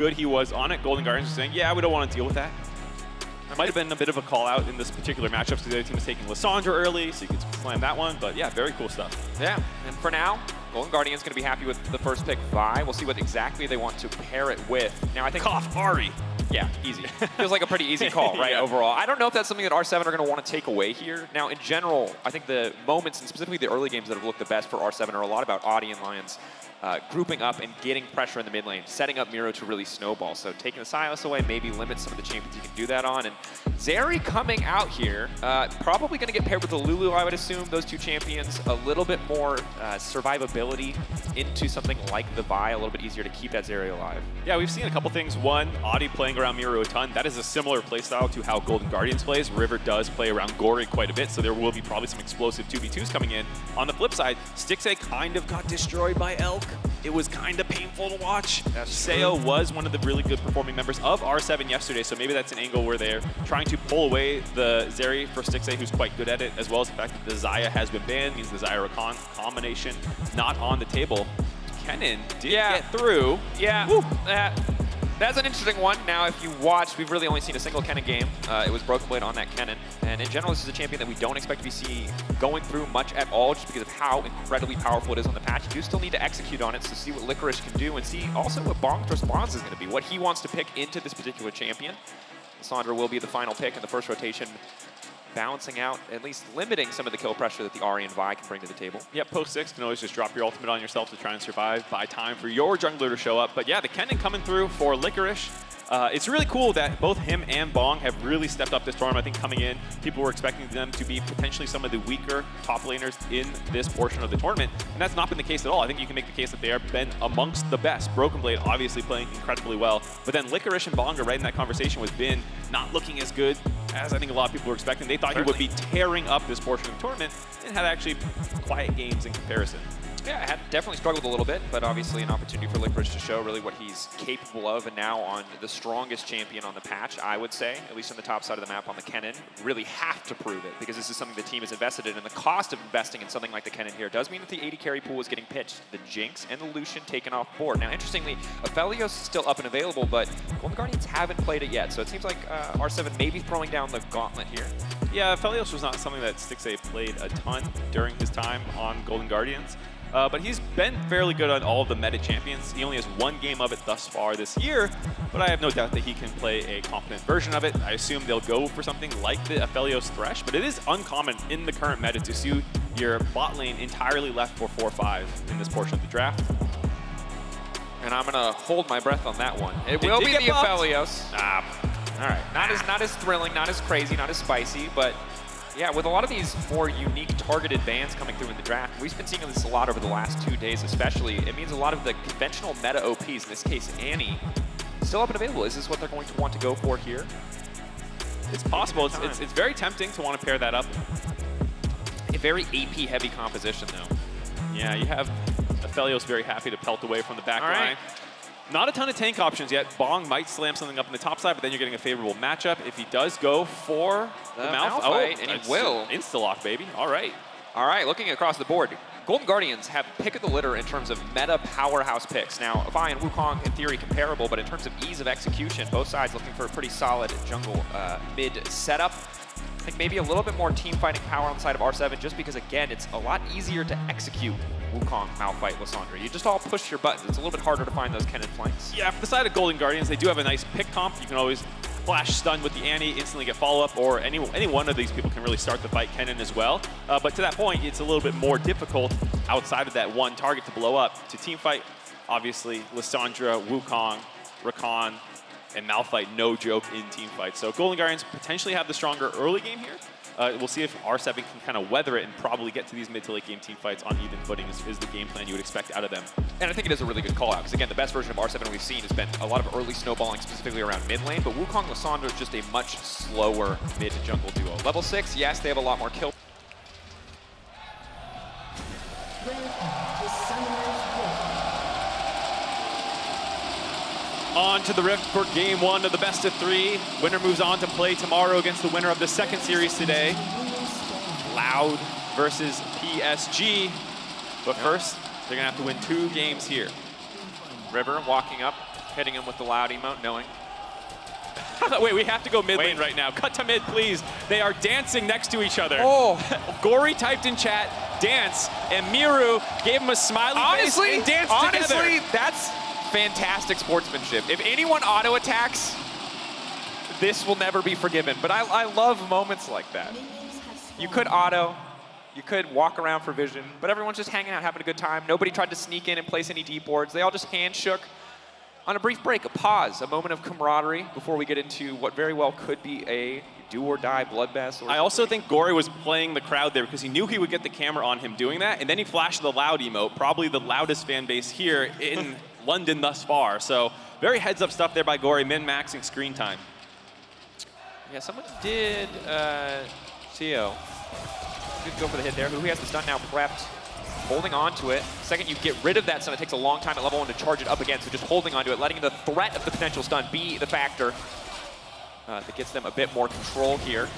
good he was on it. Golden Guardians was saying, yeah, we don't want to deal with that. That might have been a bit of a call out in this particular matchup because the other team was taking Lissandra early, so you could slam that one. But yeah, very cool stuff. Yeah, and for now, Golden Guardians going to be happy with the first pick, Vi. We'll see what exactly they want to pair it with. Now, I think Ahri. Yeah, easy. Feels like a pretty easy call, right, Yeah. overall. I don't know if that's something that R7 are going to want to take away here. Now, in general, I think the moments, and specifically the early games that have looked the best for R7 are a lot about Oddie and Lyonz grouping up and getting pressure in the mid lane, setting up Mireu to really snowball. So taking the Silas away maybe limits some of the champions you can do that on. And Zeri coming out here, probably going to get paired with the Lulu, I would assume. Those two champions, a little bit more survivability into something like the Vi, a little bit easier to keep that Zeri alive. Yeah, we've seen a couple things. One, Oddie playing around Mireu a ton. That is a similar playstyle to how Golden Guardians plays. River does play around Gori quite a bit, so there will be probably some explosive 2v2s coming in. On the flip side, Stixxay kind of got destroyed by Elk. It was kind of painful to watch. Sayo was one of the really good performing members of R7 yesterday, so maybe that's an angle where they're trying to pull away the Zeri for Stixxay, who's quite good at it, as well as the fact that the Xayah has been banned, means the Xayah Rakan combination not on the table. Kennen did get through. Yeah, that's an interesting one. Now, if you watch, we've really only seen a single Kennen game. It was Broken Blade on that Kennen. And in general, this is a champion that we don't expect to be seeing going through much at all just because of how incredibly powerful it is on the patch. You do still need to execute on it to see what Licorice can do and see also what Bong's response is going to be, what he wants to pick into this particular champion. Lissandra will be the final pick in the first rotation, balancing out, at least limiting some of the kill pressure that the Ahri and Vi can bring to the table. Yep, post 6 can always just drop your ultimate on yourself to try and survive, buy time for your jungler to show up. But yeah, the Kennen coming through for Licorice. It's really cool that both him and Bong have really stepped up this tournament. I think coming in, people were expecting them to be potentially some of the weaker top laners in this portion of the tournament, and that's not been the case at all. I think you can make the case that they have been amongst the best. Broken Blade obviously playing incredibly well, but then Licorice and Bong are right in that conversation with Bin not looking as good as I think a lot of people were expecting. They thought he would be tearing up this portion of the tournament and had actually quiet games in comparison. Yeah, had definitely struggled a little bit, but obviously an opportunity for Licorice to show really what he's capable of, and now on the strongest champion on the patch, I would say, at least on the top side of the map on the Kennen, really have to prove it, because this is something the team has invested in, and the cost of investing in something like the Kennen here does mean that the AD carry pool is getting pitched, the Jinx and the Lucian taken off board. Now, interestingly, Aphelios is still up and available, but Golden Guardians haven't played it yet, so it seems like R7 may be throwing down the gauntlet here. Yeah, Aphelios was not something that Stixxay played a ton during his time on Golden Guardians. But he's been fairly good on all of the meta champions. He only has one game of it thus far this year, but I have no doubt that he can play a competent version of it. I assume they'll go for something like the Aphelios Thresh, but it is uncommon in the current meta to see your bot lane entirely left for 4-5 in this portion of the draft. And I'm gonna hold my breath on that one. It will be the Aphelios. All right, not as thrilling, not as crazy, not as spicy, but yeah, with a lot of these more unique targeted bans coming through in the draft, we've been seeing this a lot over the last 2 days especially. It means a lot of the conventional meta OPs, in this case Annie, still up and available. Is this what they're going to want to go for here? It's possible. It's very tempting to want to pair that up. A very AP heavy composition though. Yeah, you have Aphelios very happy to pelt away from the back line. Right. Not a ton of tank options yet. Bong might slam something up in the top side, but then you're getting a favorable matchup. If he does go for the Malphite, and he will. Insta-lock, baby. All right. All right, looking across the board, Golden Guardians have pick of the litter in terms of meta powerhouse picks. Now, Vi and Wukong, in theory, comparable, but in terms of ease of execution, both sides looking for a pretty solid jungle mid setup. I think maybe a little bit more team fighting power on the side of R7, just because, again, it's a lot easier to execute Wukong, Malphite, Lissandra. You just all push your buttons. It's a little bit harder to find those Kennen flanks. Yeah, for the side of Golden Guardians, they do have a nice pick comp. You can always flash stun with the Annie, instantly get follow-up, or any one of these people can really start the fight, Kennen as well. But to that point, it's a little bit more difficult outside of that one target to blow up. To team fight, obviously, Lissandra, Wukong, Rakan, and Malphite, no joke in team fights. So Golden Guardians potentially have the stronger early game here. We'll see if R7 can kind of weather it and probably get to these mid to late game team fights on even footing is the game plan you would expect out of them. And I think it is a really good call out, because again, the best version of R7 we've seen has been a lot of early snowballing, specifically around mid lane, but Wukong Lissandra is just a much slower mid to jungle duo. Level 6, yes, they have a lot more kill. On to the Rift for game 1 of the best of 3. Winner moves on to play tomorrow against the winner of the second series today. Loud versus PSG. But first, they're going to have to win 2 games here. River walking up Hitting him with the loud emote, knowing. Wait, we have to go mid lane right now. Cut to mid, please. They are dancing next to each other. Oh. Gori typed in chat, dance, and Mireu gave him a smiley face and danced together. Honestly, that's fantastic sportsmanship. If anyone auto-attacks, this will never be forgiven. But I love moments like that. You could auto, you could walk around for vision, but everyone's just hanging out, having a good time. Nobody tried to sneak in and place any deep wards. They all just hand shook. On a brief break, a pause, a moment of camaraderie before we get into what very well could be a do-or-die bloodbath. I also think Gori was playing the crowd there because he knew he would get the camera on him doing that, and then he flashed the loud emote, probably the loudest fan base here in London thus far. So very heads-up stuff there by Gori, min-maxing screen time. Yeah, someone did, CO. Did go for the hit there. Huhi has the stun now prepped. Holding on to it. Second you get rid of that stun, it takes a long time at level 1 to charge it up again, so just holding on to it, letting the threat of the potential stun be the factor that gets them a bit more control here.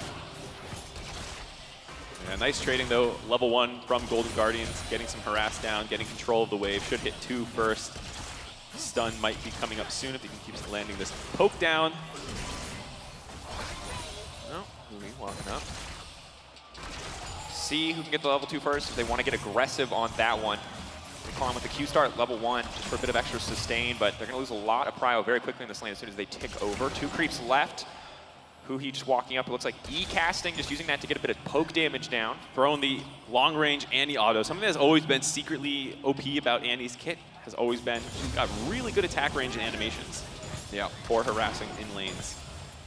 Yeah, nice trading though, level 1 from Golden Guardians, getting some harass down, getting control of the wave, should hit 2 first. Stun might be coming up soon if he can keep landing this poke down. Oh, Huhi walking up. See who can get the level 2 first if they want to get aggressive on that one. They call him with the Q start level 1 just for a bit of extra sustain, but they're going to lose a lot of prio very quickly in this lane as soon as they tick over. 2 creeps left. Huhi just walking up. It looks like E-casting, just using that to get a bit of poke damage down. Throwing the long range Annie auto. Something that has always been secretly OP about Annie's kit has always been she's got really good attack range and animations. Yeah, for harassing in lanes.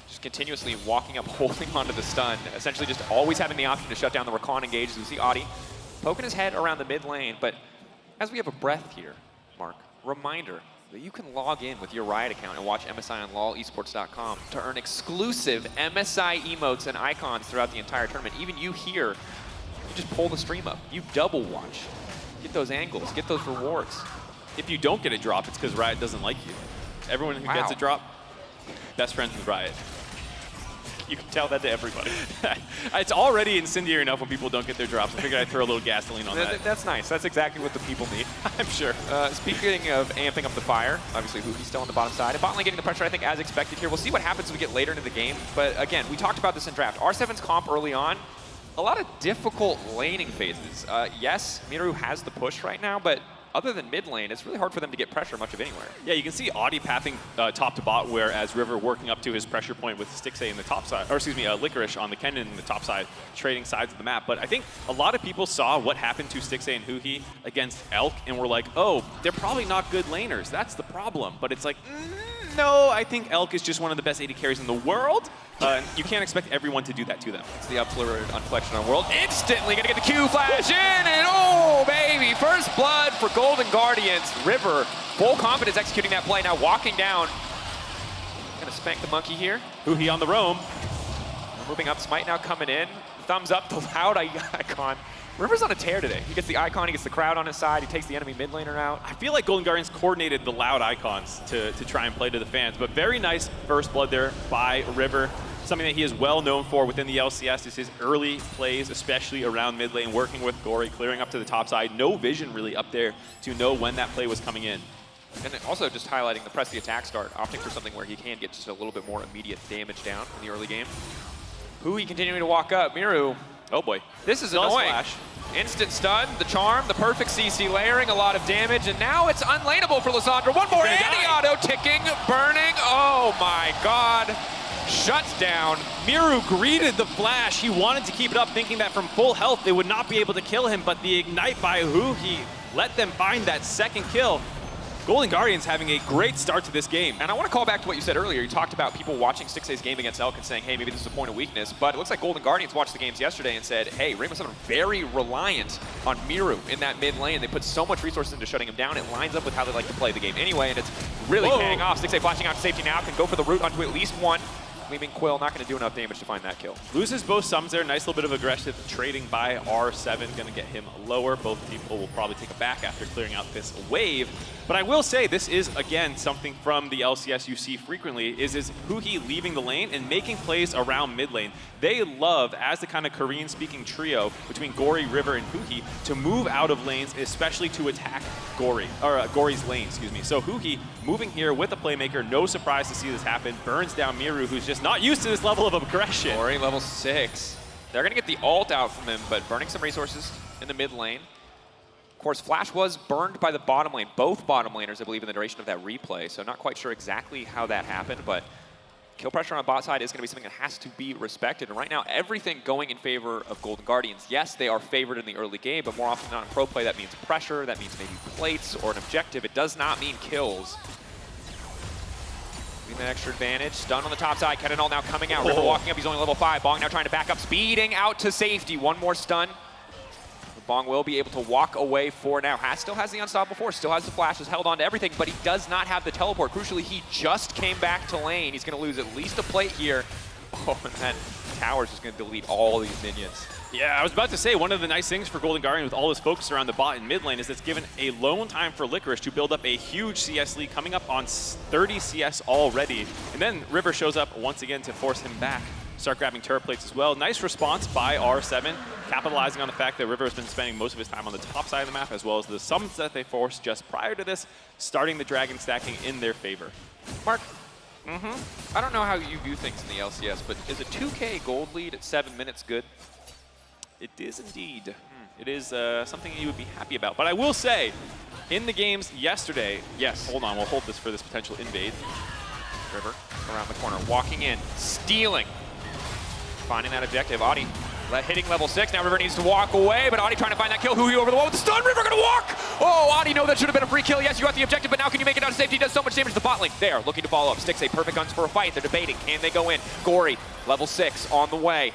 Just continuously walking up, holding onto the stun, essentially just always having the option to shut down the Rakan engage. As we see Oddie poking his head around the mid lane, but as we have a breath here, Mark, reminder that you can log in with your Riot account and watch MSI on lolesports.com to earn exclusive MSI emotes and icons throughout the entire tournament. Even you here, you just pull the stream up. You double watch. Get those angles, get those rewards. If you don't get a drop, it's because Riot doesn't like you. Everyone who gets a drop, best friends with Riot. You can tell that to everybody. It's already incendiary enough when people don't get their drops. I figured I'd throw a little gasoline on that. That's nice. That's exactly what the people need. I'm sure. Speaking of amping up the fire, obviously Huhi's still on the bottom side. And bot lane getting the pressure, I think, as expected here. We'll see what happens as we get later into the game. But again, we talked about this in draft. R7's comp early on, a lot of difficult laning phases. Yes, Mireu has the push right now, but other than mid lane, it's really hard for them to get pressure much of anywhere. Yeah, you can see Oddie pathing top to bot, whereas River working up to his pressure point with Stixxay in the top side, or excuse me, Licorice on the Kennen in the top side, trading sides of the map. But I think a lot of people saw what happened to Stixxay and Huhi against Elk and were like, oh, they're probably not good laners. That's the problem. But it's like, no, I think Elk is just one of the best AD carries in the world. You can't expect everyone to do that to them. It's the upflurred unflexion on world. Instantly gonna get the Q flash in, and oh baby, first blood for Golden Guardians. River, full confidence executing that play, now walking down. Gonna spank the monkey here. Huhi on the roam. Moving up, Smite now coming in. Thumbs up, the loud icon. River's on a tear today. He gets the icon, he gets the crowd on his side, he takes the enemy mid laner out. I feel like Golden Guardians coordinated the loud icons to try and play to the fans, but very nice first blood there by River. Something that he is well known for within the LCS is his early plays, especially around mid lane, working with Gori, clearing up to the top side. No vision really up there to know when that play was coming in. And also just highlighting the press the attack start, opting for something where he can get just a little bit more immediate damage down in the early game. Huhi continuing to walk up. Mireu, oh boy. This is annoying. Flash. Instant stun, the charm, the perfect CC layering, a lot of damage, and now it's unlaneable for Lissandra. One more anti-auto ticking, burning. Oh my god. Shuts down. Mireu greeted the flash. He wanted to keep it up, thinking that from full health they would not be able to kill him, but the ignite by Huhi let them find that second kill. Golden Guardians having a great start to this game. And I want to call back to what you said earlier. You talked about people watching Stixxay's game against Elk and saying, hey, maybe this is a point of weakness. But it looks like Golden Guardians watched the games yesterday and said, hey, Rainbow Seven very reliant on Mireu in that mid lane. They put so much resources into shutting him down. It lines up with how they like to play the game anyway, and it's really paying off. Stixxay flashing out to safety now, can go for the root onto at least one. leaving Quill not going to do enough damage to find that kill. Loses both summons there. Nice little bit of aggressive trading by R7. Going to get him lower. Both people will probably take a back after clearing out this wave. But I will say this is, again, something from the LCS you see frequently, is Huhi leaving the lane and making plays around mid lane. They love, as the kind of Korean-speaking trio between Gori, River, and Huhi, to move out of lanes, especially to attack Gori's lane, excuse me. So Huhi moving here with a playmaker, no surprise to see this happen, burns down Mireu, who's just not used to this level of aggression. Gori level 6. They're going to get the ult out from him, but burning some resources in the mid lane. Of course, Flash was burned by the bottom lane, both bottom laners, I believe, in the duration of that replay, so not quite sure exactly how that happened, but kill pressure on bot side is going to be something that has to be respected. And right now, everything going in favor of Golden Guardians. Yes, they are favored in the early game, but more often than not in pro play, that means pressure, that means maybe plates or an objective. It does not mean kills. Getting that extra advantage. Stun on the top side. Kennen now coming out. River walking up. He's only level 5. Bong now trying to back up. Speeding out to safety. One more stun. Bong will be able to walk away for now. Still has the Unstoppable Force, still has the flashes, held on to everything, but he does not have the teleport. Crucially, he just came back to lane. He's going to lose at least a plate here. Oh, and that tower's just going to delete all these minions. Yeah, I was about to say, one of the nice things for Golden Guardian with all this focus around the bot and mid lane is it's given a lone time for Licorice to build up a huge CS lead, coming up on 30 CS already. And then River shows up once again to force him back. Start grabbing turret plates as well. Nice response by R7, capitalizing on the fact that River has been spending most of his time on the top side of the map, as well as the summons that they forced just prior to this, starting the dragon stacking in their favor. Mark, I don't know how you view things in the LCS, but is a 2K gold lead at 7 minutes good? It is indeed. It is something you would be happy about. But I will say, in the games yesterday, yes, hold on, we'll hold this for this potential invade. River around the corner, walking in, stealing. Finding that objective. Oddie hitting level 6. Now River needs to walk away, but Oddie trying to find that kill. Huhi over the wall with the stun. River gonna walk! Oh, Oddie, no, that should have been a free kill. Yes, you got the objective, but now can you make it out of safety? He does so much damage to the bot lane. There, looking to follow up. Stixxay, perfect guns for a fight. They're debating. Can they go in? Gori, level 6 on the way.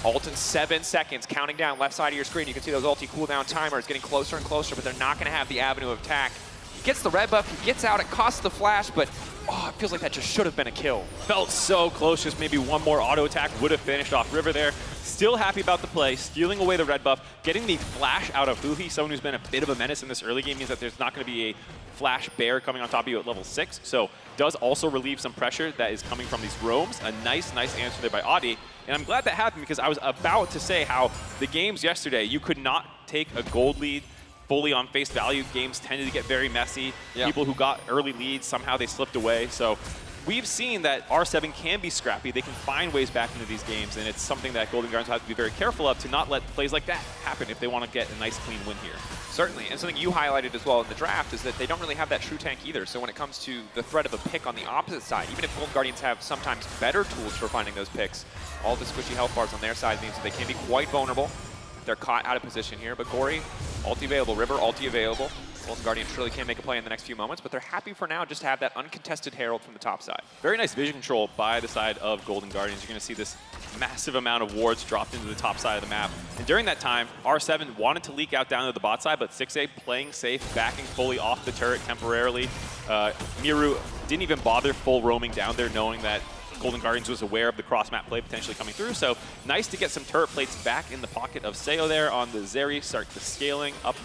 Ult in 7 seconds, counting down left side of your screen. You can see those ulti cooldown timers getting closer and closer, but they're not gonna have the avenue of attack. He gets the red buff, he gets out, it costs the flash, but oh, it feels like that just should have been a kill. Felt so close, just maybe one more auto attack would have finished off River there. Still happy about the play, stealing away the red buff, getting the flash out of Huhi, someone who's been a bit of a menace in this early game, means that there's not going to be a flash bear coming on top of you at level 6, so does also relieve some pressure that is coming from these roams. A nice answer there by Oddie, and I'm glad that happened because I was about to say how the games yesterday, you could not take a gold lead fully on face value. Games tended to get very messy. Yeah. People who got early leads, somehow they slipped away. So we've seen that R7 can be scrappy. They can find ways back into these games, and it's something that Golden Guardians have to be very careful of to not let plays like that happen if they want to get a nice clean win here. Certainly, and something you highlighted as well in the draft is that they don't really have that true tank either. So when it comes to the threat of a pick on the opposite side, even if Golden Guardians have sometimes better tools for finding those picks, all the squishy health bars on their side means that they can be quite vulnerable. They're caught out of position here, but Gori, ulti available, River, ulti available. Golden Guardians surely can make a play in the next few moments, but they're happy for now just to have that uncontested Herald from the top side. Very nice vision control by the side of Golden Guardians. You're going to see this massive amount of wards dropped into the top side of the map. And during that time, R7 wanted to leak out down to the bot side, but Stixxay playing safe, backing fully off the turret temporarily. Mireu didn't even bother full roaming down there, knowing that Golden Guardians was aware of the cross-map play potentially coming through, so nice to get some turret plates back in the pocket of Sayo there on the Zeri, start the scaling up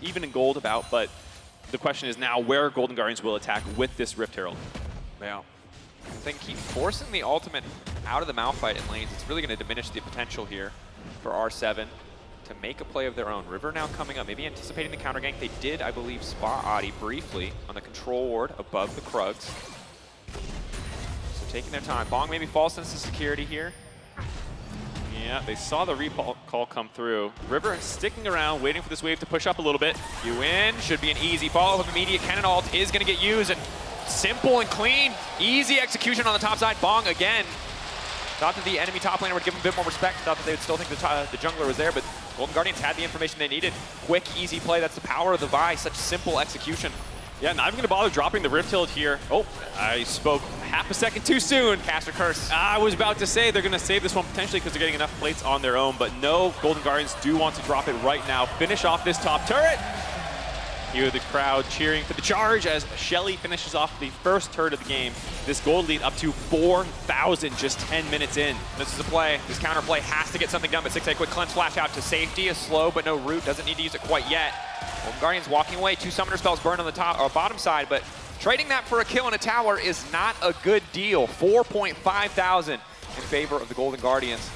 even in gold about, but the question is now where Golden Guardians will attack with this Rift Herald. Yeah. If they keep forcing the ultimate out of the Malphite in lanes, it's really going to diminish the potential here for R7 to make a play of their own. River now coming up, maybe anticipating the counter gank. They did, I believe, spot Oddie briefly on the control ward above the Krugs. Taking their time. Bong maybe falls into security here. Yeah, they saw the recall come through. River sticking around, waiting for this wave to push up a little bit. You win. Should be an easy follow-up. Immediate Kennen ult is going to get used, and simple and clean. Easy execution on the top side. Bong again. Thought that the enemy top laner would give him a bit more respect. Thought that they would still think the jungler was there, but Golden Guardians had the information they needed. Quick, easy play. That's the power of the Vi. Such simple execution. Yeah, not even going to bother dropping the Rift Hilt here. Oh, I spoke half a second too soon. Caster Curse. I was about to say they're going to save this one potentially because they're getting enough plates on their own, but no, Golden Guardians do want to drop it right now. Finish off this top turret. You hear the crowd cheering for the charge as Shelly finishes off the first turret of the game. This gold lead up to 4,000 just 10 minutes in. This is a play. This counter play has to get something done, but Stixxay quick cleanse flash out to safety. Is slow, but no root. Doesn't need to use it quite yet. Golden Guardians walking away. 2 summoner spells burned on the top or bottom side, but trading that for a kill in a tower is not a good deal. 4.5 thousand in favor of the Golden Guardians.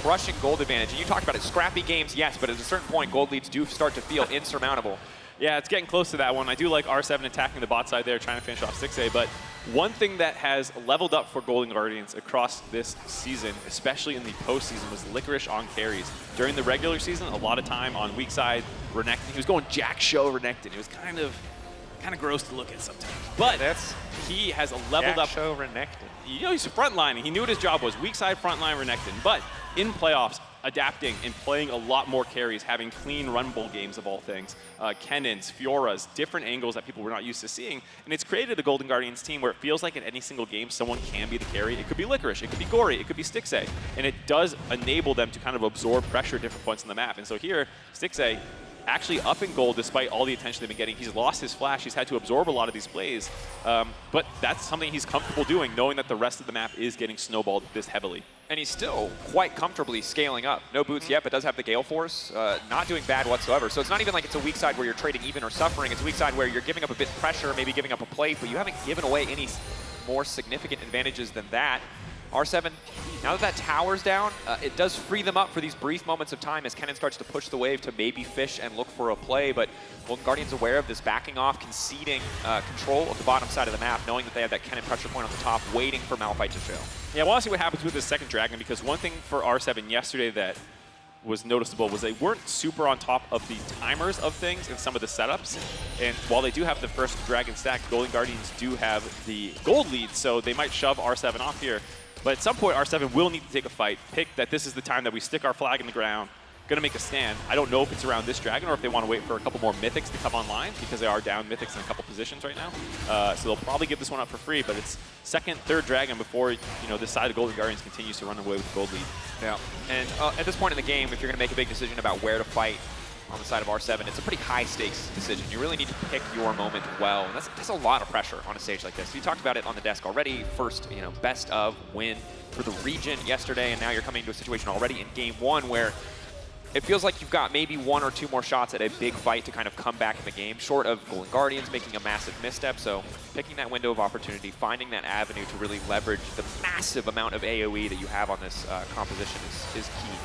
Crushing gold advantage. And you talked about it, scrappy games, yes, but at a certain point, gold leads do start to feel insurmountable. Yeah, it's getting close to that one. I do like R7 attacking the bot side there, trying to finish off Stixxay, but one thing that has leveled up for Golden Guardians across this season, especially in the postseason, was Licorice on carries. During the regular season, a lot of time on weak side, Renekton. He was going Jack Show Renekton. It was kind of gross to look at sometimes. But he has leveled up. Jack Show Renekton. You know, he's frontlining. He knew what his job was, weak side frontline Renekton. But in playoffs, adapting and playing a lot more carries, having clean run bowl games of all things. Kennens, Fioras, different angles that people were not used to seeing. And it's created a Golden Guardians team where it feels like in any single game, someone can be the carry. It could be Licorice, it could be Gori, it could be Stixxay. And it does enable them to kind of absorb pressure at different points on the map. And so here, Stixxay actually up in gold despite all the attention they've been getting. He's lost his flash. He's had to absorb a lot of these plays. But that's something he's comfortable doing, knowing that the rest of the map is getting snowballed this heavily. And he's still quite comfortably scaling up. No boots yet, but does have the Gale Force. Not doing bad whatsoever. So it's not even like it's a weak side where you're trading even or suffering. It's a weak side where you're giving up a bit of pressure, maybe giving up a plate, but you haven't given away any more significant advantages than that. R7, now that that tower's down, it does free them up for these brief moments of time as Kennen starts to push the wave to maybe fish and look for a play, but Golden Guardians aware of this, backing off, conceding control of the bottom side of the map, knowing that they have that Kennen pressure point on the top, waiting for Malphite to show. Yeah, I want to see what happens with this second Dragon, because one thing for R7 yesterday that was noticeable was they weren't super on top of the timers of things in some of the setups. And while they do have the first Dragon stack, Golden Guardians do have the gold lead, so they might shove R7 off here. But at some point, R7 will need to take a fight, pick that this is the time that we stick our flag in the ground, going to make a stand. I don't know if it's around this Dragon or if they want to wait for a couple more Mythics to come online, because they are down Mythics in a couple positions right now. So they'll probably give this one up for free, but it's second, third Dragon before this side of Golden Guardians continues to run away with the gold lead. Yeah, and at this point in the game, if you're going to make a big decision about where to fight on the side of R7, it's a pretty high-stakes decision. You really need to pick your moment well, and that's a lot of pressure on a stage like this. You talked about it on the desk already. First, best of win for the region yesterday, and now you're coming to a situation already in game one where it feels like you've got maybe 1 or 2 more shots at a big fight to kind of come back in the game, short of Golden Guardians making a massive misstep. So picking that window of opportunity, finding that avenue to really leverage the massive amount of AoE that you have on this composition is key.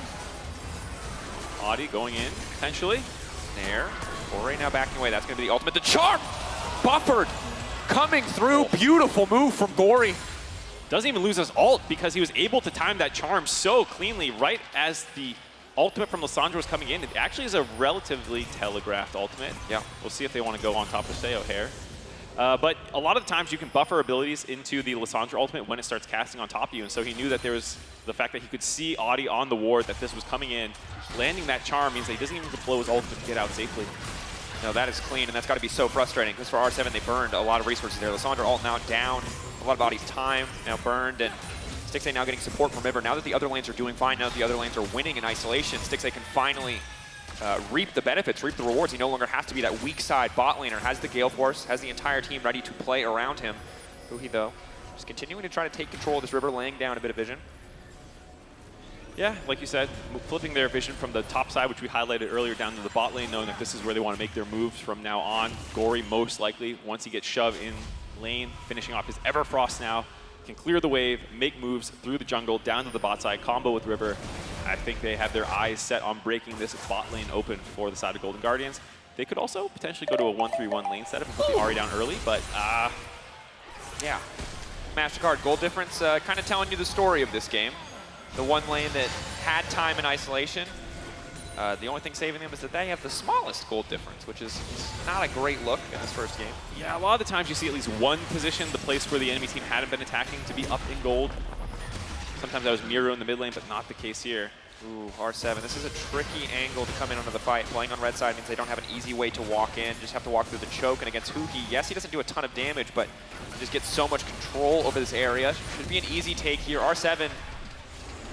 Oddie going in, potentially. There. Gori now backing away. That's going to be the ultimate. The charm! Buffered! Coming through. Beautiful move from Gori. Doesn't even lose his ult because he was able to time that charm so cleanly right as the ultimate from Lissandra was coming in. It actually is a relatively telegraphed ultimate. Yeah. We'll see if they want to go on top of Sayo here. But a lot of the times you can buffer abilities into the Lissandra ultimate when it starts casting on top of you. And so he knew that there was the fact that he could see Oddie on the ward, that this was coming in. Landing that charm means that he doesn't even have to blow his ultimate to get out safely. No, that is clean, and that's got to be so frustrating, because for R7, they burned a lot of resources there. Lissandra ult now down, a lot of Oddie's time now burned, and Stixxay now getting support from River. Now that the other lanes are doing fine, now that the other lanes are winning in isolation, Stixxay can finally reap the benefits, reap the rewards. He no longer has to be that weak side bot laner, has the Gale Force, has the entire team ready to play around him. Huhi, though, just continuing to try to take control of this River, laying down a bit of vision. Yeah, like you said, flipping their vision from the top side, which we highlighted earlier, down to the bot lane, knowing that this is where they want to make their moves from now on. Gori, most likely, once he gets shoved in lane, finishing off his Everfrost now, can clear the wave, make moves through the jungle, down to the bot side, combo with River. I think they have their eyes set on breaking this bot lane open for the side of Golden Guardians. They could also potentially go to a 1-3-1 lane setup and put the Ahri down early, but yeah. MasterCard goal difference, kind of telling you the story of this game. The one lane that had time in isolation. The only thing saving them is that they have the smallest gold difference, which is not a great look in this first game. Yeah, a lot of the times you see at least one position, the place where the enemy team hadn't been attacking, to be up in gold. Sometimes that was Mireu in the mid lane, but not the case here. Ooh, R7. This is a tricky angle to come in onto the fight. Playing on red side means they don't have an easy way to walk in. Just have to walk through the choke. And against Huhi, yes, he doesn't do a ton of damage, but he just gets so much control over this area. Should be an easy take here. R7,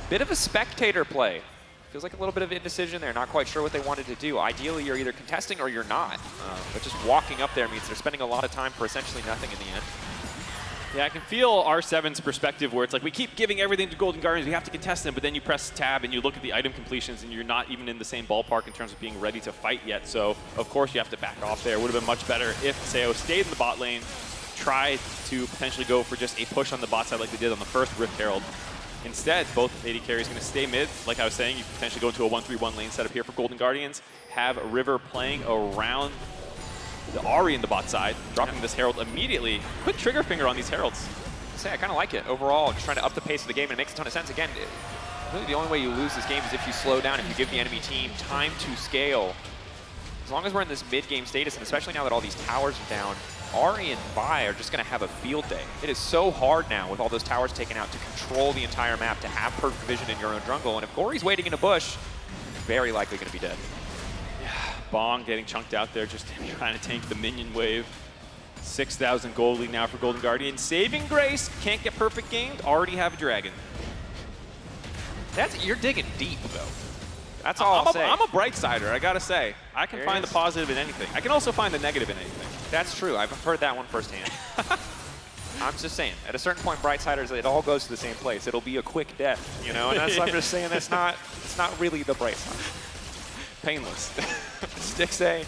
bit of a spectator play. Feels like a little bit of indecision there, not quite sure what they wanted to do. Ideally, you're either contesting or you're not. But just walking up there means they're spending a lot of time for essentially nothing in the end. Yeah, I can feel R7's perspective where it's like, we keep giving everything to Golden Guardians, we have to contest them, but then you press tab and you look at the item completions and you're not even in the same ballpark in terms of being ready to fight yet. So, of course, you have to back off there. It would have been much better if Sayo stayed in the bot lane, tried to potentially go for just a push on the bot side like they did on the first Rift Herald. Instead, both AD carries going to stay mid. Like I was saying, you can potentially go into a 1-3-1 lane setup here for Golden Guardians. Have River playing around the Ahri in the bot side, dropping this Herald immediately. Quick trigger finger on these Heralds. I kind of like it overall, just trying to up the pace of the game, and it makes a ton of sense. Again, really the only way you lose this game is if you slow down, if you give the enemy team time to scale. As long as we're in this mid-game status, and especially now that all these towers are down, Ahri and Vi are just going to have a field day. It is so hard now with all those towers taken out to control the entire map, to have perfect vision in your own jungle. And if Gori's waiting in a bush, very likely going to be dead. Yeah, Bong getting chunked out there, just trying to tank the minion wave. 6,000 gold lead now for Golden Guardian. Saving grace, can't get perfect gamed, already have a dragon. You're digging deep, though. That's all I'll say. I'm a bright sider, I gotta say. I can find the positive in anything. I can also find the negative in anything. That's true. I've heard that one firsthand. I'm just saying, at a certain point, Brightsiders, it all goes to the same place. It'll be a quick death, you know. And that's, I'm just saying it's not really the bright side. Painless. Stixxay.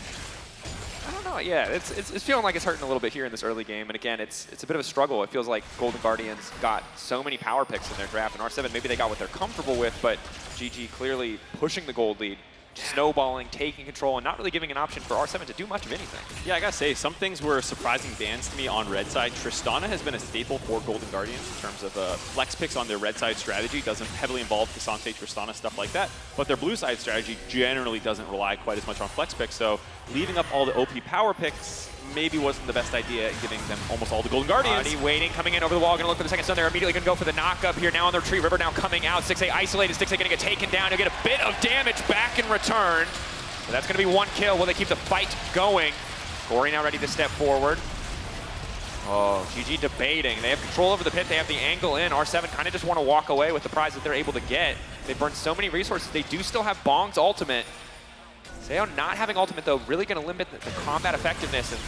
I don't know. Yeah, it's feeling like it's hurting a little bit here in this early game. And again, it's a bit of a struggle. It feels like Golden Guardians got so many power picks in their draft, and R7 maybe they got what they're comfortable with, but GG clearly pushing the gold lead. Snowballing, taking control, and not really giving an option for R7 to do much of anything. Yeah, I gotta say, some things were surprising bans to me on red side. Tristana has been a staple for Golden Guardians in terms of flex picks on their red side strategy. Doesn't heavily involve K'Sante, Tristana, stuff like that. But their blue side strategy generally doesn't rely quite as much on flex picks. So leaving up all the OP power picks maybe wasn't the best idea, giving them almost all the Golden Guardians. Oddie waiting, coming in over the wall, going to look for the second stun. They're immediately going to go for the knock-up here now on their tree. River now coming out. Stixxay isolated. Stixxay going to get taken down. He'll get a bit of damage back in return. So that's going to be one kill. Will they keep the fight going? Gori now ready to step forward. Oh, GG debating. They have control over the pit. They have the angle in. R7 kind of just want to walk away with the prize that they're able to get. They burned so many resources. They do still have Bong's ultimate. Sayo not having ultimate, though, really going to limit the combat effectiveness. And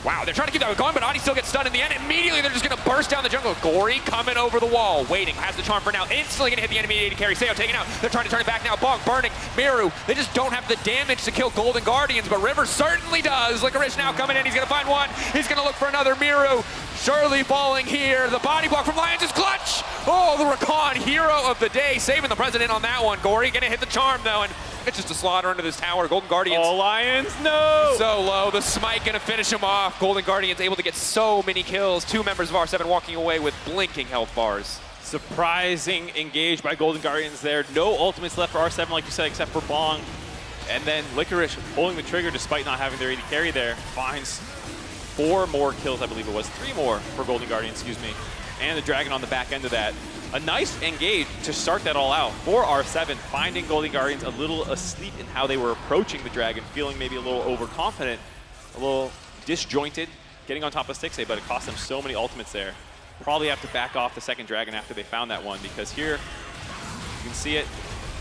wow, they're trying to keep that going, but Oddie still gets stunned in the end. Immediately, they're just going to burst down the jungle. Gori coming over the wall, waiting, has the charm for now. Instantly going to hit the enemy AD carry. Sayo taken out. They're trying to turn it back now. Bong burning. Mireu, they just don't have the damage to kill Golden Guardians, but River certainly does. Licorice now coming in. He's going to find one. He's going to look for another. Mireu surely falling here. The body block from Lyonz is clutch. Oh, the Rakan, hero of the day, saving the president on that one. Gori going to hit the charm, though, and it's just a slaughter under this tower. Golden Guardians. Oh, Lyonz, no! So low. The smite going to finish him off. Golden Guardians able to get so many kills. Two members of R7 walking away with blinking health bars. Surprising engage by Golden Guardians there. No ultimates left for R7, like you said, except for Bong. And then Licorice pulling the trigger despite not having their AD carry there. Finds 4 more kills, I believe it was. 3 more for Golden Guardians, excuse me. And the Dragon on the back end of that. A nice engage to start that all out for R7, finding Golden Guardians a little asleep in how they were approaching the Dragon, feeling maybe a little overconfident, a little disjointed, getting on top of Stixxay, but it cost them so many ultimates there. Probably have to back off the second Dragon after they found that one, because here, you can see it.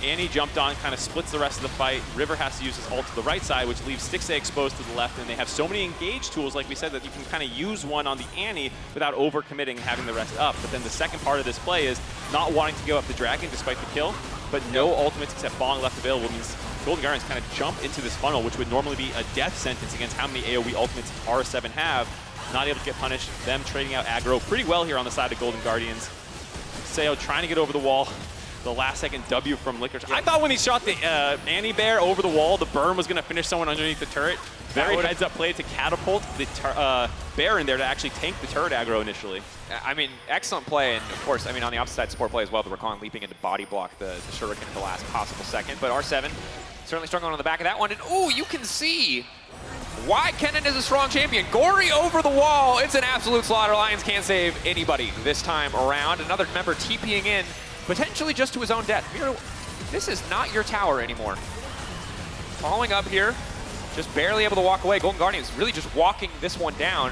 Annie jumped on, kind of splits the rest of the fight. River has to use his ult to the right side, which leaves Stixxay exposed to the left, and they have so many engage tools, like we said, that you can kind of use one on the Annie without overcommitting and having the rest up. But then the second part of this play is not wanting to go up the Dragon despite the kill, but no ultimates except Bong left available means Golden Guardians kind of jump into this funnel, which would normally be a death sentence against how many AoE ultimates R7 have. Not able to get punished. Them trading out aggro pretty well here on the side of Golden Guardians. Sayo trying to get over the wall. The last second W from Licorice. I thought when he shot the Annie Bear over the wall, the burn was going to finish someone underneath the turret. Very heads up play to catapult the Bear in there to actually tank the turret aggro initially. I mean, excellent play, and of course, I mean, on the opposite side, support play as well. The Rakan leaping into body block the Shuriken in the last possible second. But R7 certainly struggling on the back of that one. And ooh, you can see why Kennen is a strong champion. Gori over the wall. It's an absolute slaughter. Lyonz can't save anybody this time around. Another member TPing in, potentially just to his own death. Mireu, this is not your tower anymore. Following up here, just barely able to walk away. Golden Guardians really just walking this one down.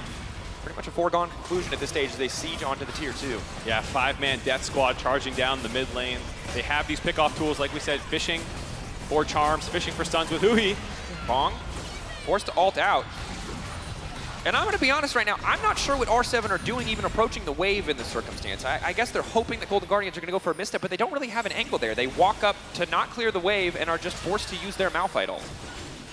Pretty much a foregone conclusion at this stage as they siege onto the tier 2. Yeah, 5-man death squad charging down the mid lane. They have these pick-off tools, like we said, fishing for charms, fishing for stuns with Huhi. Bong forced to ult out. And I'm going to be honest right now, I'm not sure what R7 are doing even approaching the wave in this circumstance. I guess they're hoping that Golden Guardians are going to go for a misstep, but they don't really have an angle there. They walk up to not clear the wave and are just forced to use their Malphite ult.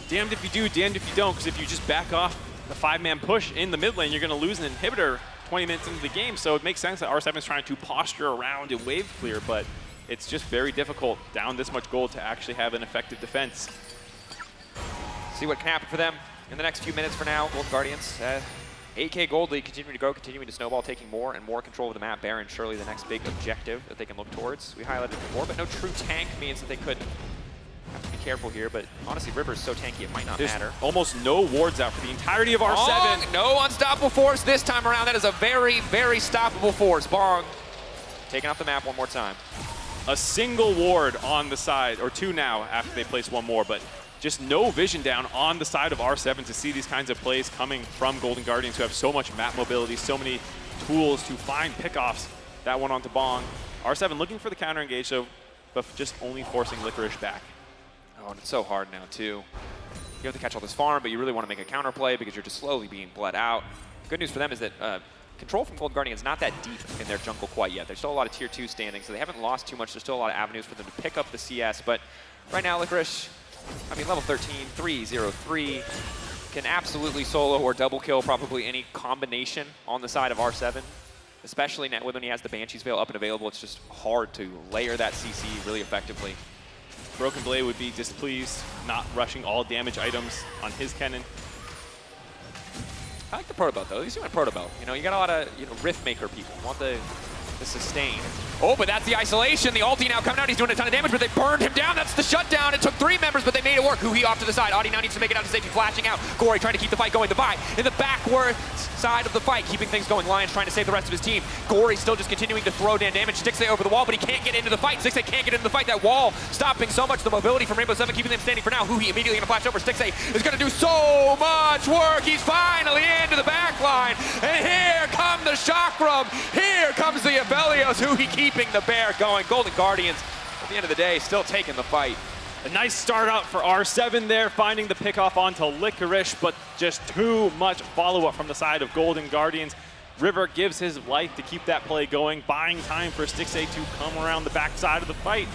Damned if you do, damned if you don't, because if you just back off the 5-man push in the mid lane, you're going to lose an inhibitor 20 minutes into the game. So it makes sense that R7 is trying to posture around and wave clear, but it's just very difficult down this much gold to actually have an effective defense. See what can happen for them in the next few minutes for now. Golden Guardians, 8K gold lead, continuing to grow, continuing to snowball, taking more and more control of the map. Baron, surely the next big objective that they can look towards. We highlighted before, but no true tank means that they could have to be careful here. But honestly, River's so tanky, it might not matter. Almost no wards out for the entirety of R7. Bong, no unstoppable force this time around. That is a very, very stoppable force. Bong taking off the map one more time. A single ward on the side, or two now after they place one more, but just no vision down on the side of R7 to see these kinds of plays coming from Golden Guardians, who have so much map mobility, so many tools to find pickoffs. That one onto Bong. R7 looking for the counter engage, though, but just only forcing Licorice back. Oh, and it's so hard now, too. You have to catch all this farm, but you really want to make a counterplay because you're just slowly being bled out. The good news for them is that control from Golden Guardians is not that deep in their jungle quite yet. There's still a lot of tier 2 standing, so they haven't lost too much. There's still a lot of avenues for them to pick up the CS, but right now, Licorice, I mean, level 13, 3-0-3, can absolutely solo or double kill probably any combination on the side of R7, especially now when he has the Banshee's Veil up and available. It's just hard to layer that CC really effectively. Broken Blade would be displeased, not rushing all damage items on his Kennen. I like the proto belt though. He's doing proto belt. You know, you got a lot of Rift Maker people. You want the sustain. Oh, but that's the isolation. The ulti now coming out. He's doing a ton of damage, but they burned him down. That's the shutdown. It took 3 members, but they made it work. Huhi off to the side. Oddie now needs to make it out to safety, flashing out. Gori trying to keep the fight going. The Vi in the backward side of the fight, keeping things going. Lyonz trying to save the rest of his team. Gori still just continuing to throw down damage. Stixxay over the wall, but he can't get into the fight. Stixxay can't get into the fight. That wall stopping so much the mobility from Rainbow 7, keeping them standing for now. Huhi immediately going to flash over. Stixxay is going to do so much work. He's finally into the back line. And here come the chakram. Here comes the Aphelios. Huhi keeping the bear going. Golden Guardians, at the end of the day, still taking the fight. A nice start out for R7 there, finding the pickoff onto Licorice, but just too much follow-up from the side of Golden Guardians. River gives his life to keep that play going, buying time for Stixxay to come around the backside of the fight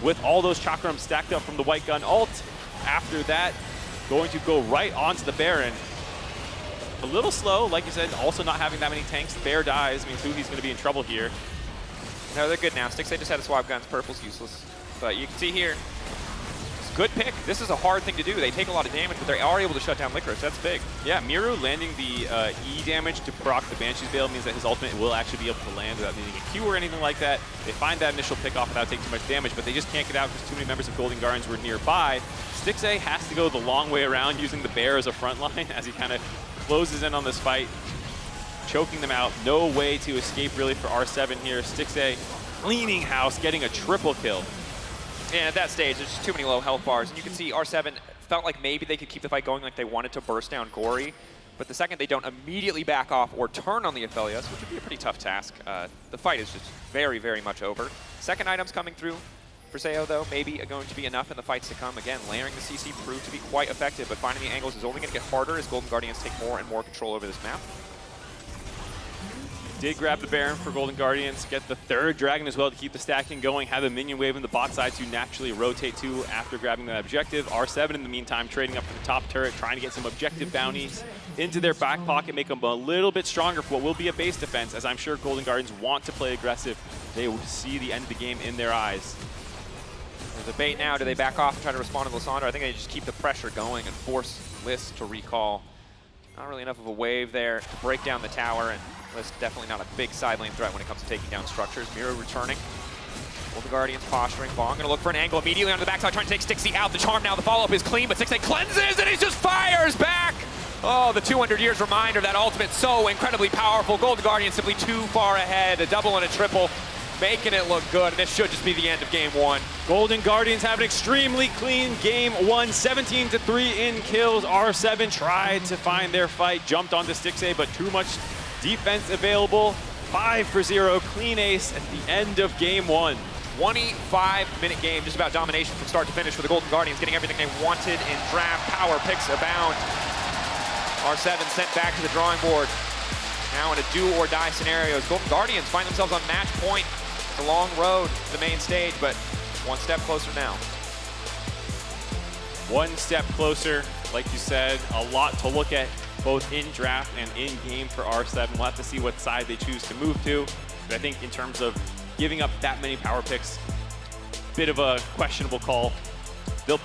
with all those chakrams stacked up from the White Gun ult. After that, going to go right onto the Baron. A little slow, like you said, also not having that many tanks. The Bear dies, means Huhi's going to be in trouble here. No, they're good now. Stixxay just had to swap guns. Purple's useless. But you can see here, it's a good pick. This is a hard thing to do. They take a lot of damage, but they are able to shut down Licorice. That's big. Yeah, Mireu landing the E damage to proc the Banshee's Veil means that his ultimate will actually be able to land without needing a Q or anything like that. They find that initial pick off without taking too much damage, but they just can't get out because too many members of Golden Guardians were nearby. Stixxay has to go the long way around using the Bear as a front line as he kind of closes in on this fight, choking them out. No way to escape really for R7 here. Stixxay cleaning house, getting a triple kill. And at that stage, there's just too many low health bars. And you can see R7 felt like maybe they could keep the fight going, like they wanted to burst down Gori. But the second they don't immediately back off or turn on the Aphelios, which would be a pretty tough task, the fight is just very, very much over. Second items coming through for Seo, though, maybe going to be enough in the fights to come. Again, layering the CC proved to be quite effective, but finding the angles is only going to get harder as Golden Guardians take more and more control over this map. Did grab the Baron for Golden Guardians, get the 3rd Dragon as well to keep the stacking going, have a minion wave in the bot side to naturally rotate to after grabbing that objective. R7 in the meantime trading up for the top turret, trying to get some objective bounties into their back pocket, make them a little bit stronger for what will be a base defense, as I'm sure Golden Guardians want to play aggressive. They will see the end of the game in their eyes. There's a bait now. Do they back off and try to respond to Lissandra? I think they just keep the pressure going and force Liss to recall. Not really enough of a wave there to break down the tower, and Liss definitely not a big side lane threat when it comes to taking down structures. Mireu returning. Golden Guardians posturing. Bong gonna look for an angle immediately onto the backside, trying to take Stixxay out. The charm now, the follow-up is clean, but Stixxay cleanses and he just fires back! Oh, the 200 years reminder, that ultimate so incredibly powerful. Golden Guardians simply too far ahead. A double and a triple, making it look good, and this should just be the end of game 1. Golden Guardians have an extremely clean game 1, 17-3 in kills. R7 tried to find their fight, jumped onto Stixxay, but too much defense available. 5-0, clean ace at the end of game 1. 25-minute game, just about domination from start to finish for the Golden Guardians, getting everything they wanted in draft. Power picks abound. R7 sent back to the drawing board. Now in a do-or-die scenarios, Golden Guardians find themselves on match point. It's a long road to the main stage, but one step closer now. One step closer, like you said, a lot to look at both in draft and in game for R7. We'll have to see what side they choose to move to. But I think in terms of giving up that many power picks, bit of a questionable call